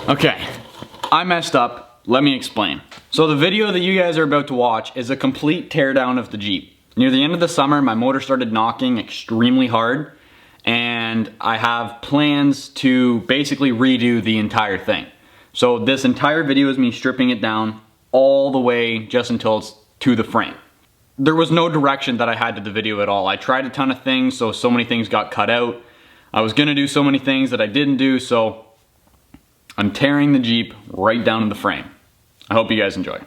Okay, I messed up. Let me explain. So the video that you guys are about to watch is a complete teardown of the Jeep. Near the end of the summer, my motor started knocking extremely hard, and I have plans to basically redo the entire thing. So this entire video is me stripping it down all the way just until it's to the frame. There was no direction that I had to the video at all. I tried a ton of things, so many things got cut out. I was gonna do so many things that I didn't do, so I'm tearing the Jeep right down to the frame. I hope you guys enjoy.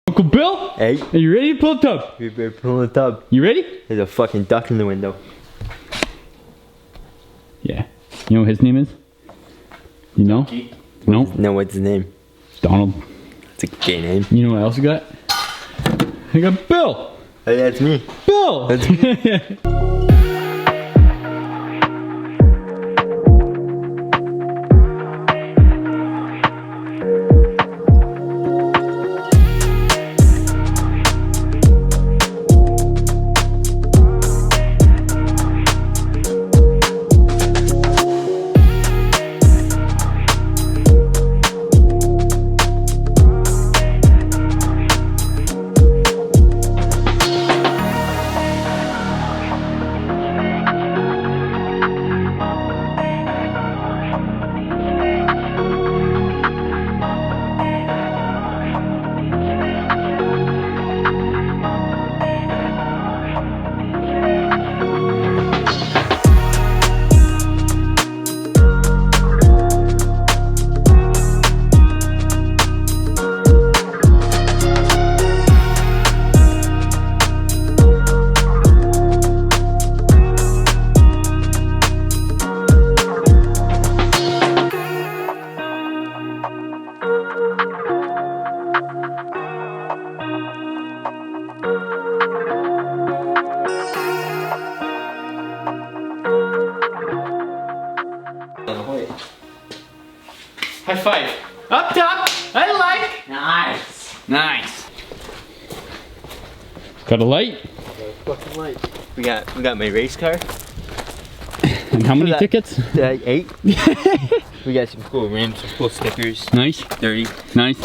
Uncle Bill? Hey. Are you ready to pull the tub? We better pull it up. You ready? There's a fucking duck in the window. Yeah. You know what his name is? You know? No? No, what's his name? Donald. It's a gay name. You know what else I got? I got Bill! Hey, that's me. Bill! That's me. High five. Up top. I like. Nice. Nice. Got a light. Fucking light. We got my race car. And how many tickets? 8. We got some cool rims, some cool stickers. Nice. 30. Nice.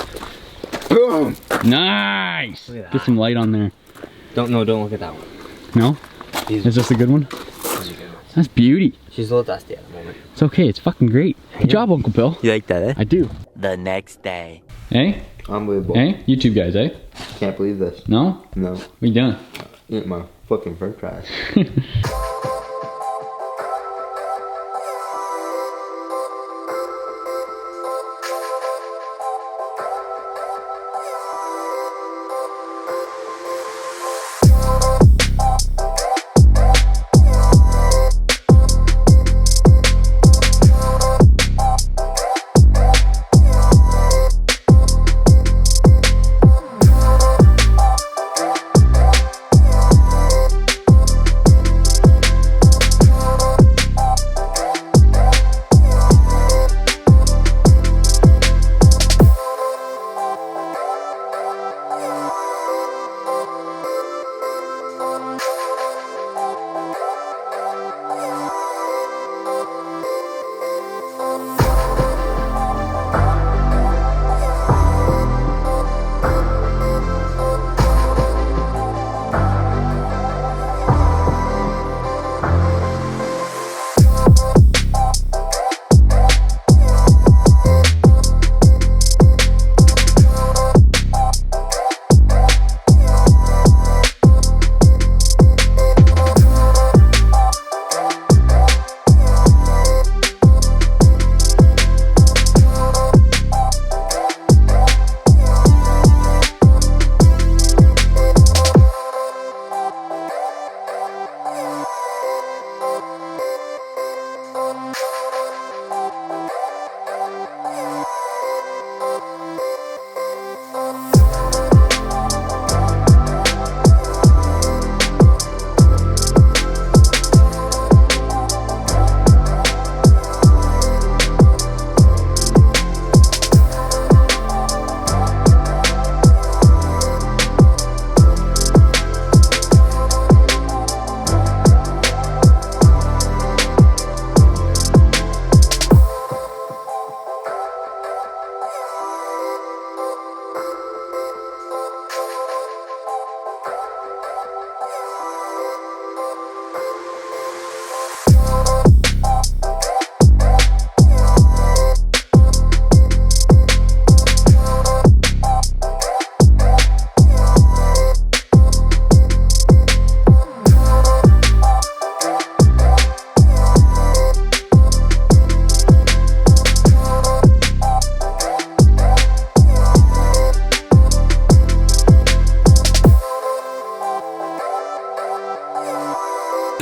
Boom. Nice. Look at that. Get some light on there. Don't look at that one. No? These Is this a good one? are good ones. That's beauty. She's a little dusty at the moment. It's okay. It's fucking great. Good job, Uncle Bill. You like that, eh? I do. The next day. Hey? Unbelievable. Hey? YouTube guys, eh? Can't believe this. No? No. What you doing? Eat my fucking french fries.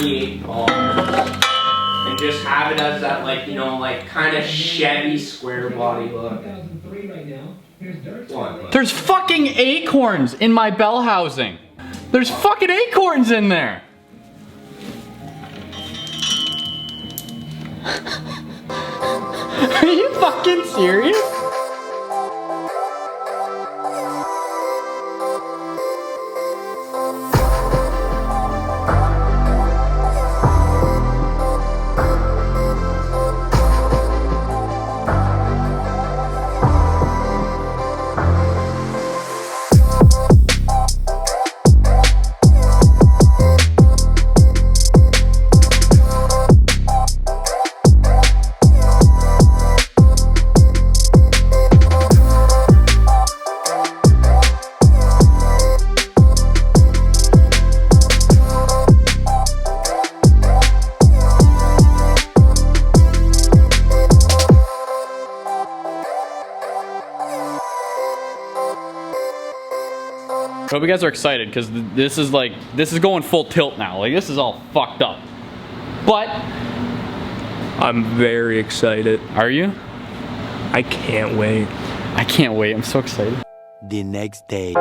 $48 and just have it as that, like, you know, like kind of Chevy square body look. There's fucking acorns in my bell housing. There's fucking acorns in there. Are you fucking serious? I hope you guys are excited because this is going full tilt now. Like, this is all fucked up. But I'm very excited. are you? I can't wait. I can't wait. I'm so excited. The next day.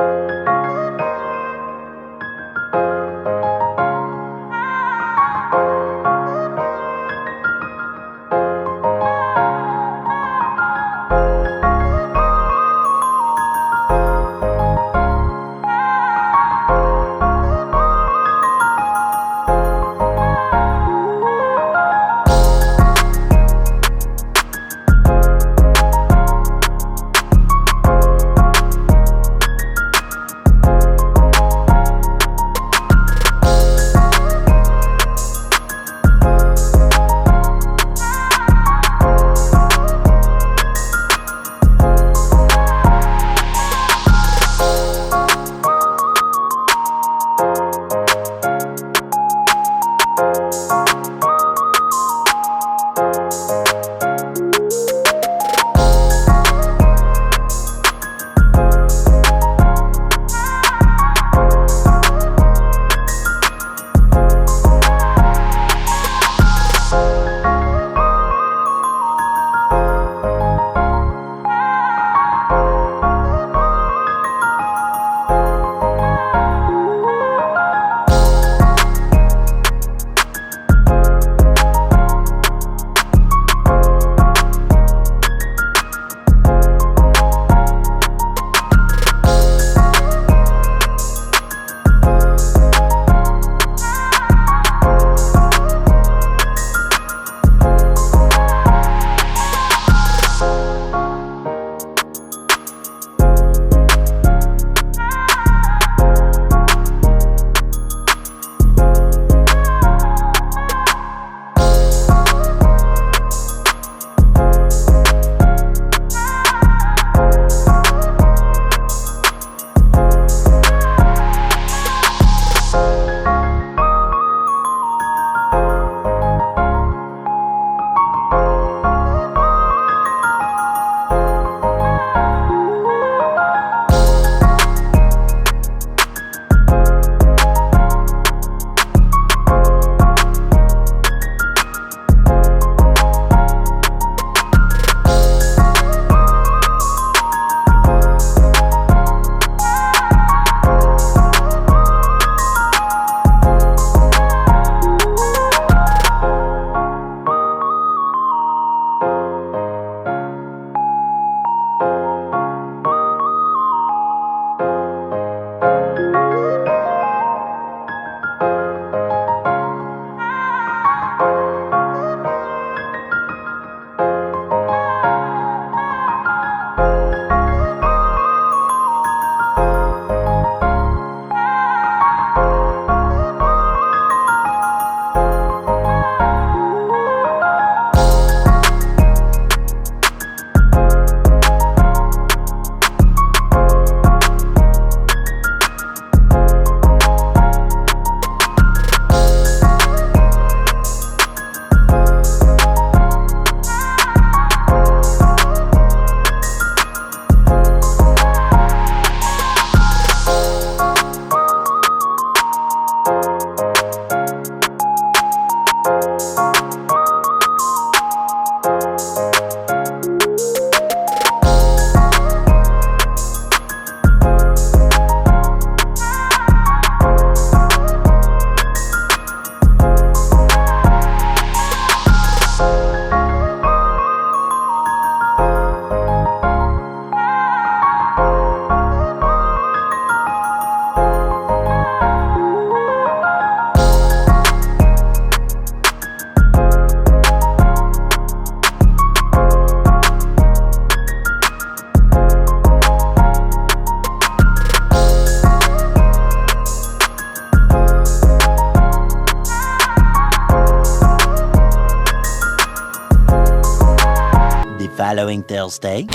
following Thursday.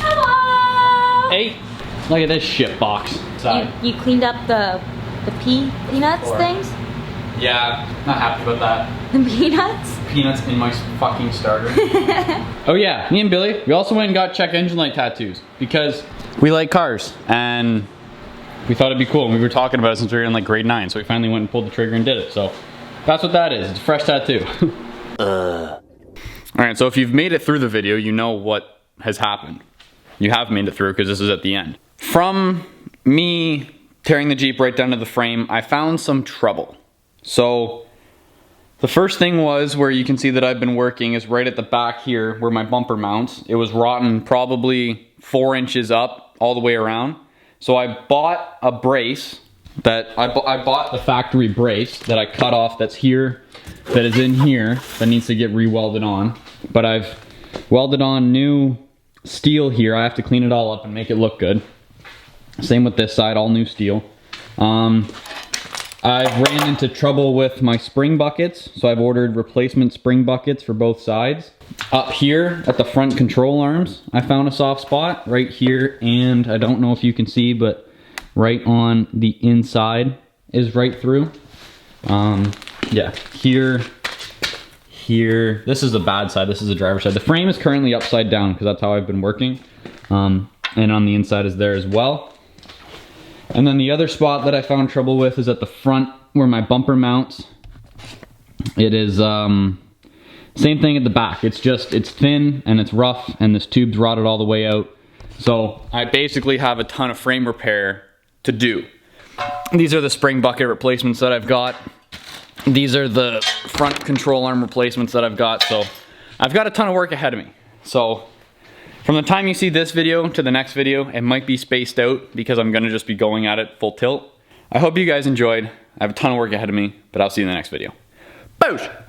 Hey, look at this shit box. You cleaned up the peanuts things? Yeah, not happy about that. The peanuts? Peanuts in my fucking starter. Oh yeah, me and Billy, we also went and got check engine light tattoos because we like cars and we thought it'd be cool. And we were talking about it since we were in like grade 9, so we finally went and pulled the trigger and did it. So that's what that is. It's a fresh tattoo. Alright, so if you've made it through the video, you know what has happened. You have made it through because this is at the end. From me tearing the Jeep right down to the frame, I found some trouble. So the first thing was where you can see that I've been working is right at the back here where my bumper mounts. It was rotten probably 4 inches up all the way around. So I bought a brace that I bought the factory brace that I cut off that's here, that is in here, that needs to get re-welded on. But I've welded on new steel here. I have to clean it all up and make it look good. Same with this side, all new steel. I've ran into trouble with my spring buckets, so I've ordered replacement spring buckets for both sides. Up here at the front control arms, I found a soft spot right here, and I don't know if you can see, but right on the inside is right through. Yeah, here, this is the bad side, this is the driver's side. The frame is currently upside down because that's how I've been working. And on the inside is there as well. And then the other spot that I found trouble with is at the front where my bumper mounts. It is same thing at the back. It's thin and it's rough and this tube's rotted all the way out. So I basically have a ton of frame repair to do. These are the spring bucket replacements that I've got. These are the front control arm replacements that I've got. So I've got a ton of work ahead of me. So from the time you see this video to the next video, it might be spaced out because I'm gonna just be going at it full tilt. I hope you guys enjoyed. I have a ton of work ahead of me, but I'll see you in the next video. Boosh!